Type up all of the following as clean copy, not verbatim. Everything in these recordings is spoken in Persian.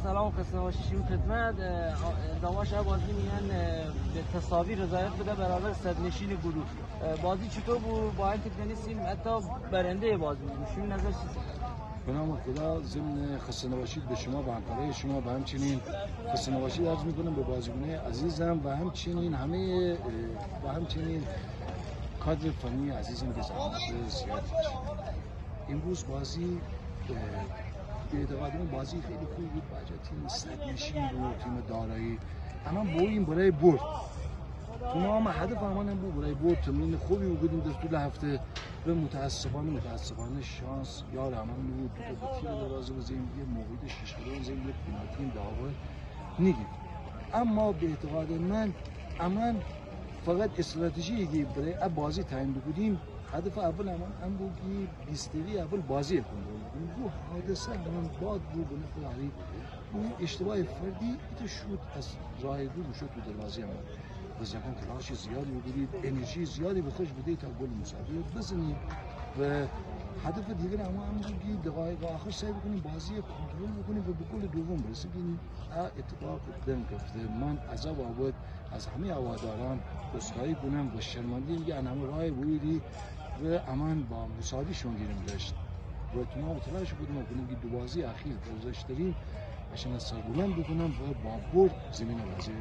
سلام و خسته باشید خدمت. داماش بازی میگن به تساوی رضایت بده برابر صدرنشین گروه. بازی چطور بود؟ با اینکه دانستیم حتی برنده بازی بود. شما نظر چیه؟ به نام خدا ضمن خسته نباشید به شما، به همکارای شما و همچنین خسته نباشید عرض می‌کنم به بازیکن‌های عزیزم و همچنین همه و همچنین کادر فنی عزیزم که زحمت زیاد کشید. امروز بازی به اعتقاد من بازی خیلی خوب بود. بچه تیم صدرنشین بود، تیم دارایی، اما بوییم برای برد. تمام هدف آمانم بود برای برد. تمرین خوبی بودیم در طول هفته و متاسفانه شانس یار امان بود. به تیر دروازه بزنیم، یه موقعیت ششگانه بزنیم، یه پنالتی داور نگیریم. اما به اعتقاد من امان فقط استراتژی که برای بازی تعیین بودیم. هدف اول هم بود که 20 دقیقه اول بازی کنیم. بو حادثه امان باد بود به نفع علی. اون اشتباه فردی تو شد از راه دور شد تو دروازه امان. بازیکن تلاش زیادی بودید، انرژی زیادی به خودش بده تا گل مساوی بزنید و هدف دیگر اما هم بود که دقایق آخر سعی بکنیم بازی کنترل بکنیم و به گل دوم برسیم. اتفاق دم گرفته. من عذاب آورد از همه هواداران عذرخواهی کنم و شرمندگی میگم همه راه بودی و امان با مساوی شون گیریم داشت و تمام تلاش بودیم که دو بازی اخیر گذاشتیم عشان سربلند بکنم و با برد زمین بازی.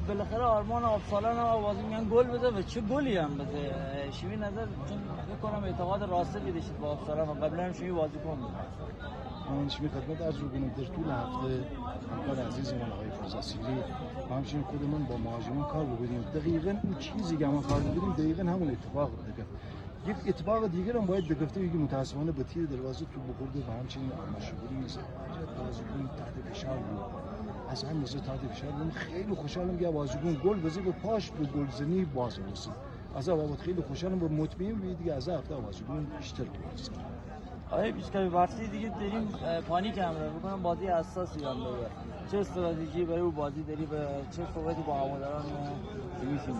بالاخره آرمان آبسالان هم بازی میگن گل بده و چه گلی هم بده. شمی نظر چون بکنم اعتقاد راسته بیدشید با آبسالان و قبلا هم شمی بازی کن بود. من شمی خدمت عرض کنم در طول هفته همکار عزیز من آقای فرزاسیلی و همچنین خود من با مهاجمان کار بودیم. دقیقاً اون چیزی که ما کار بودیم دقیقاً همون اتفاق دیگه. یک اتفاق دیگر هم باید بگفته که متاسفانه به تیر دروازه تو بخورده و همچنین مشغولی نیست. بازیکن تحت فشار بود. از هم نظر تحت فشار بود. خیلی خوشحالم که بازیکن گل بزنه و پاش به گلزنی باز رسید. از اون خیلی خوشحالم و مطمئن بودم دیگه از هفته بازیکن بیشتر بازی کنه. آره بیشتر وقتی دیگه داریم پانیک هم رو بکنم بازی حساسی هم داره. چه استراتژی برای بازی داری و چه صحبتی با هواداران می‌کنی؟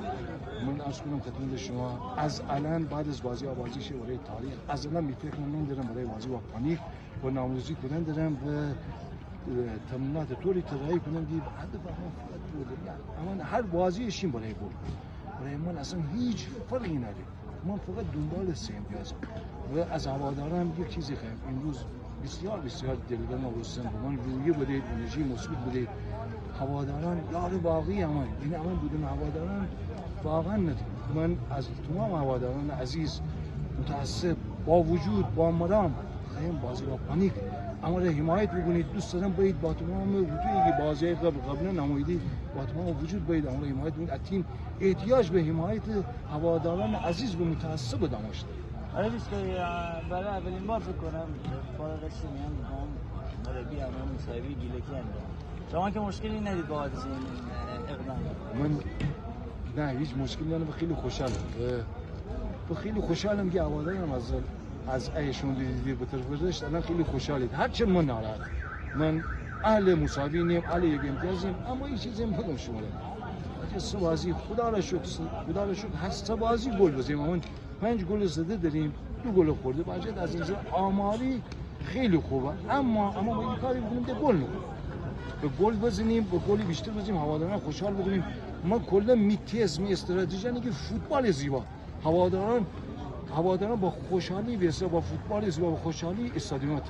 من عرض کنم خدمت شما از الان بعد از بازی شه برای تاریخ از الان میفکرم من دارم برای بازی با پانیک و ناموزی کردن دارم و تمرینات طوری طراحی کنم که هدف ما فقط بود. اما هر بازی شیم برای بود. برای من اصلا هیچ فرقی نداره. من فقط دنبال سه امتیازم و از هواداران یک چیزی خواهم. امروز بسیار دلگرم و رسیدم به من رویه بده، انرژی مثبت بده. هواداران یار باقی امان. این امان بدون هواداران واقعا ندارم. من از تمام هواداران عزیز متاسف با وجود با مرام خواهیم بازی با پانیک اما را حمایت بکنید. دوست دارم باید با تمام وجودی که بازی قبلا نماییدی با تمام وجود باید اما را حمایت بکنید. تیم احتیاج به حمایت هواداران عزیز به متاسف داشته. آره بیست که برای اولین بار فکر کنم فارغ شدیم هم مربی هم مصاحبه گیلکی انجام. شما که مشکلی ندید با حادثه این اقدام؟ من نه هیچ مشکلی ندارم. خیلی خوشحالم که هوادارم از ایشون دیدی به طرف گذاشت. الان خیلی خوشحالید. هرچند من ناراحت. من اهل مساوی نیم، اهل یک امتیازیم، اما این چیزی میگم شما را. سه بازی خدا را شکر هر سه بازی گل بزنیم. ما 5 گل زده داریم، 2 گل خورده. باید از نظر آماری خیلی خوبه. اما ما این کاری بکنیم که گل نخوریم. به گل بزنیم، به گلی بیشتر بزنیم، هواداران خوشحال بکنیم. ما کلا میتیز استراتژی اینه که فوتبال زیبا. هواداران با خوشحالی بیسته با فوتبال زیبا با خوشحالی استادیوم